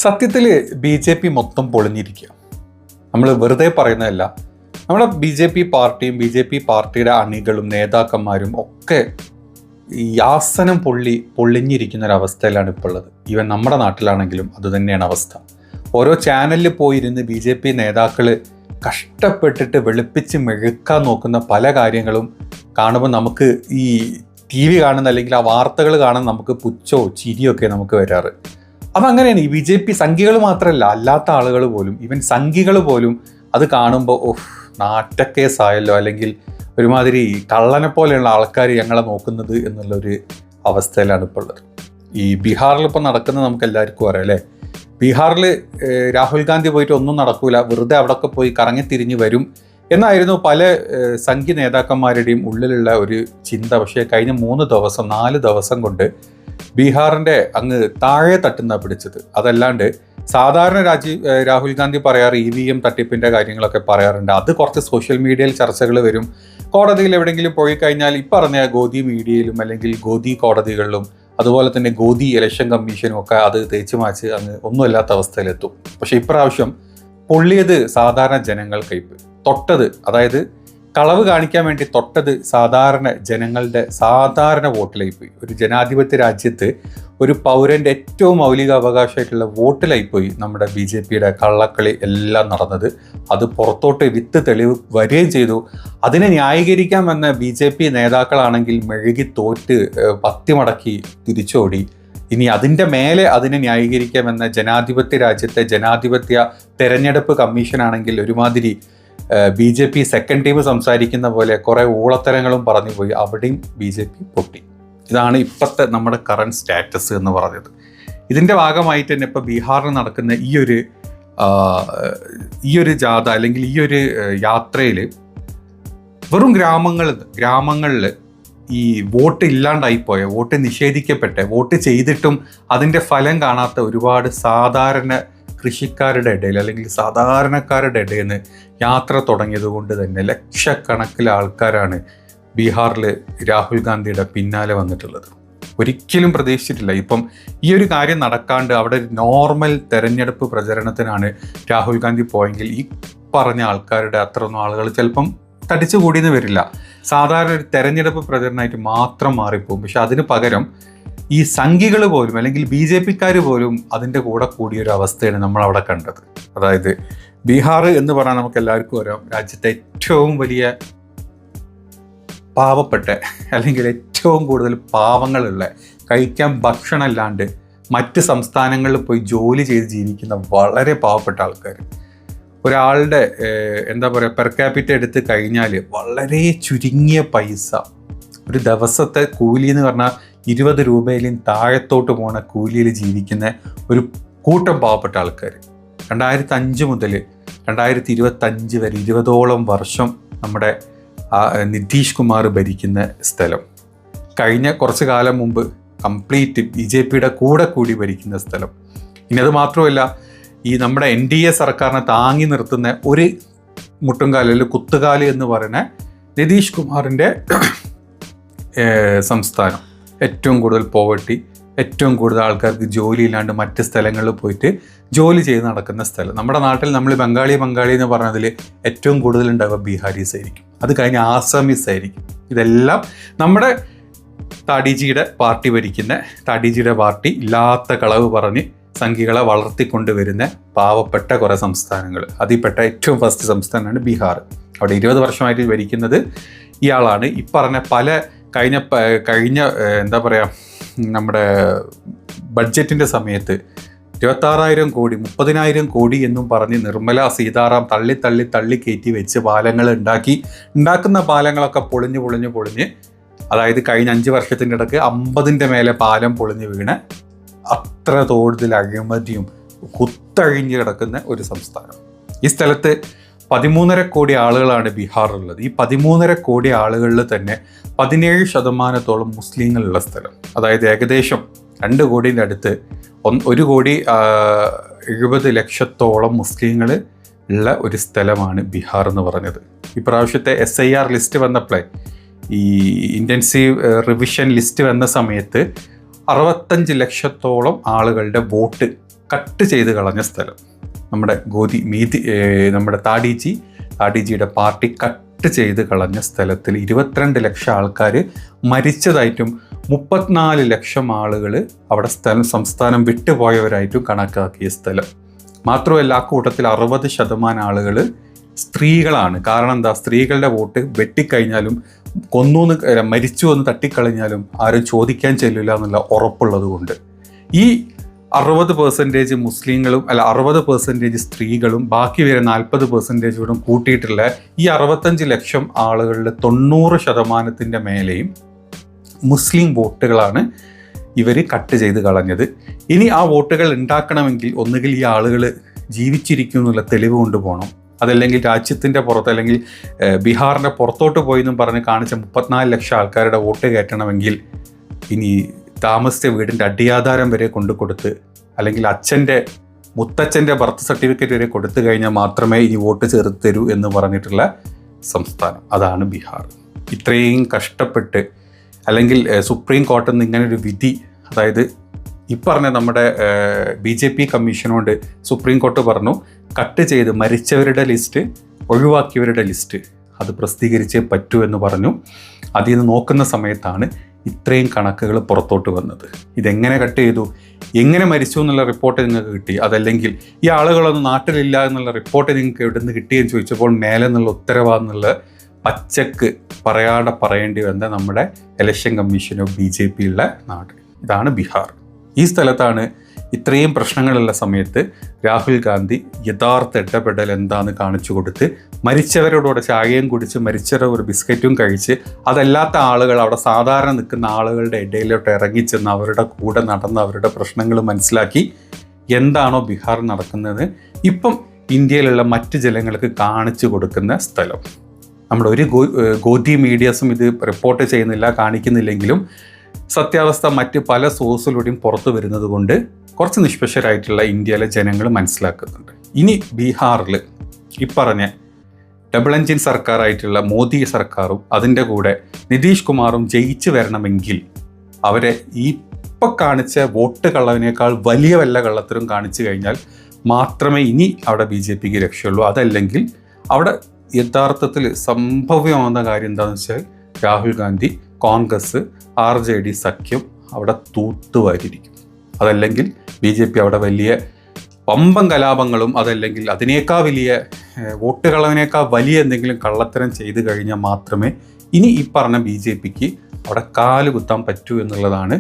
സത്യത്തിൽ BJP മൊത്തം പൊളിഞ്ഞിരിക്കുക. നമ്മൾ വെറുതെ പറയുന്നതല്ല. നമ്മുടെ BJP പാർട്ടിയും BJP പാർട്ടിയുടെ അണികളും നേതാക്കന്മാരും ഒക്കെ യാസനം പൊള്ളിഞ്ഞിരിക്കുന്ന ഒരു അവസ്ഥയിലാണ് ഇപ്പോൾ ഉള്ളത്. ഈവൻ നമ്മുടെ നാട്ടിലാണെങ്കിലും അതുതന്നെയാണ് അവസ്ഥ. ഓരോ ചാനലിൽ പോയിരുന്ന് BJP നേതാക്കൾ കഷ്ടപ്പെട്ടിട്ട് വെളുപ്പിച്ച് മെഴുക്കാൻ നോക്കുന്ന പല കാര്യങ്ങളും കാണുമ്പോൾ നമുക്ക് ഈ TV കാണുന്ന അല്ലെങ്കിൽ ആ വാർത്തകൾ കാണാൻ നമുക്ക് പുച്ഛോ ചിരിയോ ഒക്കെ നമുക്ക് വരാറ്. അതങ്ങനെയാണ്. ഈ BJP സംഘികൾ മാത്രമല്ല, അല്ലാത്ത ആളുകൾ പോലും, ഈവൻ സംഘികൾ പോലും അത് കാണുമ്പോൾ നാറ്റക്കേസായല്ലോ, അല്ലെങ്കിൽ ഒരുമാതിരി കള്ളനെ പോലെയുള്ള ആൾക്കാർ ഞങ്ങളെ നോക്കുന്നത് എന്നുള്ളൊരു അവസ്ഥയിലാണ് ഇപ്പോൾ ഉള്ളത്. ഈ ബീഹാറിൽ ഇപ്പോൾ നടക്കുന്നത് നമുക്ക് എല്ലാവർക്കും അറിയാം അല്ലേ. ബീഹാറിൽ രാഹുൽ ഗാന്ധി പോയിട്ട് ഒന്നും നടക്കൂല, വെറുതെ അവിടെയൊക്കെ പോയി കറങ്ങിത്തിരിഞ്ഞ് വരും എന്നായിരുന്നു പല സംഘി നേതാക്കന്മാരുടെയും ഉള്ളിലുള്ള ഒരു ചിന്ത. പക്ഷേ കഴിഞ്ഞ 4 ദിവസം കൊണ്ട് ബീഹാറിൻ്റെ അങ്ങ് താഴെ തട്ടുന്ന പിടിച്ചത്. അതല്ലാണ്ട് സാധാരണ രാഹുൽ ഗാന്ധി പറയാറ് EVM തട്ടിപ്പിൻ്റെ കാര്യങ്ങളൊക്കെ പറയാറുണ്ട്. അത് കുറച്ച് സോഷ്യൽ മീഡിയയിൽ ചർച്ചകൾ വരും. കോടതിയിൽ എവിടെയെങ്കിലും പോയി കഴിഞ്ഞാൽ ഈ പറഞ്ഞ ഗോദി മീഡിയയിലും അല്ലെങ്കിൽ ഗോദി കോടതികളിലും അതുപോലെ തന്നെ ഗോദി ഇലക്ഷൻ കമ്മീഷനും ഒക്കെ അത് തേച്ച് മാച്ച് അങ്ങ് ഒന്നുമില്ലാത്ത അവസ്ഥയിലെത്തും. പക്ഷേ ഇപ്രാവശ്യം പൊള്ളിയത് സാധാരണ ജനങ്ങൾക്കൈപ്പ് തൊട്ടത്, അതായത് കളവ് കാണിക്കാൻ വേണ്ടി തൊട്ടത് സാധാരണ ജനങ്ങളുടെ സാധാരണ വോട്ടിലായിപ്പോയി. ഒരു ജനാധിപത്യ രാജ്യത്ത് ഒരു പൗരൻ്റെ ഏറ്റവും മൗലിക അവകാശമായിട്ടുള്ള വോട്ടിലായിപ്പോയി നമ്മുടെ BJPയുടെ കള്ളക്കളി എല്ലാം നടന്നത്. അത് പുറത്തോട്ട് വിത്ത് തെളിവ് വരികയും ചെയ്തു. അതിനെ ന്യായീകരിക്കാൻ വന്ന BJP നേതാക്കളാണെങ്കിൽ മെഴുകി തോറ്റ് പത്തിമടക്കി തിരിച്ചോടി. ഇനി അതിൻ്റെ മേലെ അതിനെ ന്യായീകരിക്കാമെന്ന ജനാധിപത്യ രാജ്യത്തെ ജനാധിപത്യ തെരഞ്ഞെടുപ്പ് കമ്മീഷനാണെങ്കിൽ ഒരുമാതിരി BJP സെക്കൻഡ് ടീം സംസാരിക്കുന്ന പോലെ കുറേ ഊളത്തരങ്ങളും പറഞ്ഞു പോയി. അവിടെയും BJP പൊട്ടി. ഇതാണ് ഇപ്പോഴത്തെ നമ്മുടെ കറണ്ട് സ്റ്റാറ്റസ് എന്ന് പറഞ്ഞത്. ഇതിൻ്റെ ഭാഗമായിട്ട് തന്നെ ഇപ്പോൾ ബീഹാറിൽ നടക്കുന്ന ഈ ഒരു ജാഥ അല്ലെങ്കിൽ ഈ ഒരു യാത്രയിൽ വെറും ഗ്രാമങ്ങളിൽ ഈ വോട്ട് ഇല്ലാണ്ടായിപ്പോയ, വോട്ട് നിഷേധിക്കപ്പെട്ട, വോട്ട് ചെയ്തിട്ടും അതിൻ്റെ ഫലം കാണാത്ത ഒരുപാട് സാധാരണ കൃഷിക്കാരുടെ ഇടയിൽ അല്ലെങ്കിൽ സാധാരണക്കാരുടെ ഇടയിൽ നിന്ന് യാത്ര തുടങ്ങിയത് കൊണ്ട് തന്നെ ലക്ഷക്കണക്കിന് ആൾക്കാരാണ് ബീഹാറിൽ രാഹുൽ ഗാന്ധിയുടെ പിന്നാലെ വന്നിട്ടുള്ളത്. ഒരിക്കലും പ്രതീക്ഷിച്ചിട്ടില്ല. ഇപ്പം ഈ ഒരു കാര്യം നടക്കാണ്ട് അവിടെ നോർമൽ തെരഞ്ഞെടുപ്പ് പ്രചരണത്തിനാണ് രാഹുൽ ഗാന്ധി പോയെങ്കിൽ ഈ പറഞ്ഞ ആൾക്കാരുടെ അത്രയൊന്നും ആളുകൾ ചിലപ്പം തടിച്ചു കൂടിയെന്ന് വരില്ല. സാധാരണ ഒരു തെരഞ്ഞെടുപ്പ് പ്രചരണമായിട്ട് മാത്രം മാറിപ്പോകും. പക്ഷെ അതിന് പകരം ഈ സംഘികൾ പോലും അല്ലെങ്കിൽ BJPക്കാർ പോലും അതിൻ്റെ കൂടെ കൂടിയൊരു അവസ്ഥയാണ് നമ്മൾ അവിടെ കണ്ടത്. അതായത് ബീഹാർ എന്ന് പറഞ്ഞാൽ നമുക്ക് എല്ലാവർക്കും അറിയാം, രാജ്യത്തെ ഏറ്റവും വലിയ പാവപ്പെട്ട അല്ലെങ്കിൽ ഏറ്റവും കൂടുതൽ പാവങ്ങളുള്ള, കഴിക്കാൻ ഭക്ഷണം ഇല്ലാണ്ട് മറ്റ് സംസ്ഥാനങ്ങളിൽ പോയി ജോലി ചെയ്ത് ജീവിക്കുന്ന വളരെ പാവപ്പെട്ട ആൾക്കാർ. ഒരാളുടെ എന്താ പറയുക, പെർ ക്യാപിറ്റ എടുത്ത് കഴിഞ്ഞാൽ വളരെ ചുരുങ്ങിയ പൈസ, ഒരു ദിവസത്തെ കൂലി എന്ന് പറഞ്ഞാൽ 20 രൂപയിലും താഴത്തോട്ട് പോണ കൂലിയിൽ ജീവിക്കുന്ന ഒരു കൂട്ടം പാവപ്പെട്ട ആൾക്കാർ. 2005 മുതൽ 2025 വരെ 20ഓളം വർഷം നമ്മുടെ നിതീഷ് കുമാർ ഭരിക്കുന്ന സ്ഥലം, കഴിഞ്ഞ കുറച്ച് കാലം മുമ്പ് കംപ്ലീറ്റ് BJPയുടെ കൂടെ കൂടി ഭരിക്കുന്ന സ്ഥലം. ഇനി അത് മാത്രമല്ല, ഈ നമ്മുടെ NDA സർക്കാരിനെ താങ്ങി നിർത്തുന്ന ഒരു മുട്ടുംകാല് അല്ലെങ്കിൽ കുത്തുകാല് എന്ന് പറയുന്ന നിതീഷ് കുമാറിൻ്റെ സംസ്ഥാനം, ഏറ്റവും കൂടുതൽ പോവർട്ടി, ഏറ്റവും കൂടുതൽ ആൾക്കാർക്ക് ജോലി ഇല്ലാണ്ട് മറ്റ് സ്ഥലങ്ങളിൽ പോയിട്ട് ജോലി ചെയ്ത് നടക്കുന്ന സ്ഥലം. നമ്മുടെ നാട്ടിൽ നമ്മൾ ബംഗാളി എന്ന് പറഞ്ഞതിൽ ഏറ്റവും കൂടുതൽ ഉണ്ടാവുക ബീഹാരീസ് ആയിരിക്കും, അത് കഴിഞ്ഞ് ആസാമീസ് ആയിരിക്കും. ഇതെല്ലാം നമ്മുടെ താടിജിയുടെ പാർട്ടി ഭരിക്കുന്ന, താടിജിയുടെ പാർട്ടി ഇല്ലാത്ത കളവ് പറഞ്ഞ് സംഘികളെ വളർത്തിക്കൊണ്ടുവരുന്ന പാവപ്പെട്ട കുറേ സംസ്ഥാനങ്ങൾ. അതിൽപ്പെട്ട ഏറ്റവും ഫസ്റ്റ് സംസ്ഥാനമാണ് ബീഹാർ. അവിടെ 20 വർഷമായിട്ട് ഭരിക്കുന്നത് ഇയാളാണ്. ഈ പറഞ്ഞ പല കഴിഞ്ഞ എന്താ പറയുക, നമ്മുടെ ബഡ്ജറ്റിൻ്റെ സമയത്ത് 26,000 കോടി 30,000 കോടി എന്നും പറഞ്ഞ് നിർമ്മല സീതാറാം തള്ളി കയറ്റി വെച്ച് പാലങ്ങൾ ഉണ്ടാക്കുന്ന പാലങ്ങളൊക്കെ പൊളിഞ്ഞ് അതായത് കഴിഞ്ഞ 5 വർഷത്തിൻ്റെ ഇടയ്ക്ക് 50ൻ്റെ മേലെ പാലം പൊളിഞ്ഞ് വീണ് അത്ര തോതിൽ അഴിമതിയും കുത്തഴിഞ്ഞ് കിടക്കുന്ന ഒരു സംസ്ഥാനം. ഈ സ്ഥലത്ത് 13.5 കോടി ആളുകളാണ് ബീഹാറിലുള്ളത്. ഈ 13.5 കോടി ആളുകളിൽ തന്നെ 17% മുസ്ലിങ്ങളുള്ള സ്ഥലം. അതായത് ഏകദേശം 2 കോടിൻ്റെ അടുത്ത് 1,70,00,000 മുസ്ലിങ്ങൾ ഉള്ള ഒരു സ്ഥലമാണ് ബീഹാർ എന്ന് പറഞ്ഞത്. ഇപ്രാവശ്യത്തെ SIR ലിസ്റ്റ് വന്നപ്പോഴേ, ഈ ഇൻറ്റൻസീവ് റിവിഷൻ ലിസ്റ്റ് വന്ന സമയത്ത് 65 ലക്ഷത്തോളം ആളുകളുടെ വോട്ട് കട്ട് ചെയ്ത് കളഞ്ഞ സ്ഥലം, നമ്മുടെ നമ്മുടെ താടിജിയുടെ പാർട്ടി കട്ട് ചെയ്ത് കളഞ്ഞ സ്ഥലത്തിൽ 22 ലക്ഷം ആൾക്കാർ മരിച്ചതായിട്ടും 34 ലക്ഷം ആളുകൾ അവിടെ സംസ്ഥാനം വിട്ടുപോയവരായിട്ടും കണക്കാക്കിയ സ്ഥലം. മാത്രമല്ല ആ കൂട്ടത്തിൽ 60% ആളുകൾ സ്ത്രീകളാണ്. കാരണം എന്താ? സ്ത്രീകളുടെ വോട്ട് വെട്ടിക്കഴിഞ്ഞാലും മരിച്ചു എന്ന് തട്ടിക്കളഞ്ഞാലും ആരും ചോദിക്കാൻ ചെല്ലില്ല എന്നുള്ള ഉറപ്പുള്ളത് കൊണ്ട് ഈ 60% മുസ്ലിങ്ങളും 60% സ്ത്രീകളും ബാക്കി വരെ 40% കൂട്ടിയിട്ടുള്ള ഈ 65 ലക്ഷം ആളുകളിൽ 90% മേലെയും മുസ്ലിം വോട്ടുകളാണ് ഇവർ കട്ട് ചെയ്ത് കളഞ്ഞത്. ഇനി ആ വോട്ടുകൾ ഉണ്ടാക്കണമെങ്കിൽ ഒന്നുകിൽ ഈ ആളുകൾ ജീവിച്ചിരിക്കും എന്നുള്ള തെളിവ് കൊണ്ടുപോകണം, അതല്ലെങ്കിൽ രാജ്യത്തിൻ്റെ പുറത്ത് അല്ലെങ്കിൽ ബീഹാറിൻ്റെ പുറത്തോട്ട് പോയി എന്നും പറഞ്ഞ് കാണിച്ച 34 ലക്ഷം ആൾക്കാരുടെ വോട്ട് കയറ്റണമെങ്കിൽ ഇനി താമസിച്ച വീടിൻ്റെ അടിയാധാരം വരെ കൊടുത്ത് അല്ലെങ്കിൽ മുത്തച്ഛൻ്റെ ബർത്ത് സർട്ടിഫിക്കറ്റ് വരെ കൊടുത്തു കഴിഞ്ഞാൽ മാത്രമേ ഇനി വോട്ട് ചേർത്ത് തരൂ എന്ന് പറഞ്ഞിട്ടുള്ള സംസ്ഥാനം അതാണ് ബീഹാർ. ഇത്രയും കഷ്ടപ്പെട്ട് അല്ലെങ്കിൽ സുപ്രീം കോടതിയിൽ നിന്ന് ഇങ്ങനൊരു വിധി, അതായത് ഈ പറഞ്ഞ നമ്മുടെ BJP കമ്മീഷനോട് സുപ്രീം കോടതി പറഞ്ഞു കട്ട് ചെയ്ത് മരിച്ചവരുടെ ലിസ്റ്റ്, ഒഴിവാക്കിയവരുടെ ലിസ്റ്റ് അത് പ്രസിദ്ധീകരിച്ചേ പറ്റൂ എന്ന് പറഞ്ഞു. അതിൽ നിന്ന് നോക്കുന്ന സമയത്താണ് ഇത്രയും കണക്കുകൾ പുറത്തോട്ട് വന്നത്. ഇതെങ്ങനെ കട്ട് ചെയ്തു, എങ്ങനെ മരിച്ചു എന്നുള്ള റിപ്പോർട്ട് നിങ്ങൾക്ക് കിട്ടി, അതല്ലെങ്കിൽ ഈ ആളുകളൊന്നും നാട്ടിലില്ല എന്നുള്ള റിപ്പോർട്ട് നിങ്ങൾക്ക് എവിടെ നിന്ന് കിട്ടിയെന്ന് ചോദിച്ചപ്പോൾ മേലെ നിന്നുള്ള ഉത്തരവാദെന്നുള്ള പച്ചക്ക് പറയേണ്ടി വന്ന നമ്മുടെ ഇലക്ഷൻ കമ്മീഷനോ BJP ഉള്ള നാട്. ഇതാണ് ബീഹാർ. ഈ സ്ഥലത്താണ് ഇത്രയും പ്രശ്നങ്ങളുള്ള സമയത്ത് രാഹുൽ ഗാന്ധി യഥാർത്ഥ ഇടപെടൽ എന്താണെന്ന് കാണിച്ചു കൊടുത്ത് മരിച്ചവരോടുകൂടെ ചായയും കുടിച്ച് മരിച്ചവരുടെ ഒരു ബിസ്ക്കറ്റും കഴിച്ച് അതല്ലാത്ത ആളുകൾ അവിടെ സാധാരണ നിൽക്കുന്ന ആളുകളുടെ ഇടയിലോട്ട് ഇറങ്ങിച്ചെന്ന് അവരുടെ കൂടെ നടന്ന് അവരുടെ പ്രശ്നങ്ങൾ മനസ്സിലാക്കി എന്താണോ ബീഹാർ നടക്കുന്നത് ഇപ്പം ഇന്ത്യയിലുള്ള മറ്റ് ജനങ്ങൾക്ക് കാണിച്ചു കൊടുക്കുന്ന സ്ഥലം. നമ്മുടെ ഒരു ഗോദി മീഡിയാസും ഇത് റിപ്പോർട്ട് ചെയ്യുന്നില്ല, കാണിക്കുന്നില്ലെങ്കിലും സത്യാവസ്ഥ മറ്റ് പല സോഴ്സിലൂടെയും പുറത്തു വരുന്നത് കൊണ്ട് കുറച്ച് നിഷ്പക്ഷരായിട്ടുള്ള ഇന്ത്യയിലെ ജനങ്ങൾ മനസ്സിലാക്കുന്നുണ്ട്. ഇനി ബീഹാറിൽ ഈ പറഞ്ഞ ഡബിൾ എൻജിൻ സർക്കാരായിട്ടുള്ള മോദി സർക്കാരും അതിൻ്റെ കൂടെ നിതീഷ് കുമാറും ജയിച്ചു വരണമെങ്കിൽ അവരെ ഈ ഇപ്പം കാണിച്ച വോട്ട് കള്ളവിനേക്കാൾ വലിയ വല്ല കള്ളത്തരം കാണിച്ചു കഴിഞ്ഞാൽ മാത്രമേ ഇനി അവിടെ BJPക്ക് രക്ഷയുള്ളൂ. അതല്ലെങ്കിൽ അവിടെ യഥാർത്ഥത്തിൽ സംഭവ്യമാകുന്ന കാര്യം എന്താണെന്ന് വെച്ചാൽ രാഹുൽ ഗാന്ധി, കോൺഗ്രസ്, RJD സഖ്യം അവിടെ തൂത്തുവാരിയിരിക്കും. അതല്ലെങ്കിൽ BJP അവിടെ വലിയ വമ്പൻ കലാപങ്ങളും അതല്ലെങ്കിൽ അതിനേക്കാൾ വലിയ വോട്ട് കളവിനേക്കാൾ വലിയ എന്തെങ്കിലും കള്ളത്തരം ചെയ്തു കഴിഞ്ഞാൽ മാത്രമേ ഇനി ഈ പറഞ്ഞ BJPക്ക് അവിടെ കാല് കുത്താൻ പറ്റൂ എന്നുള്ളതാണ്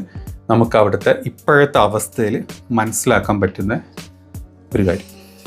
നമുക്ക് അവിടുത്തെ ഇപ്പോഴത്തെ അവസ്ഥയിൽ മനസ്സിലാക്കാൻ പറ്റുന്ന ഒരു കാര്യം.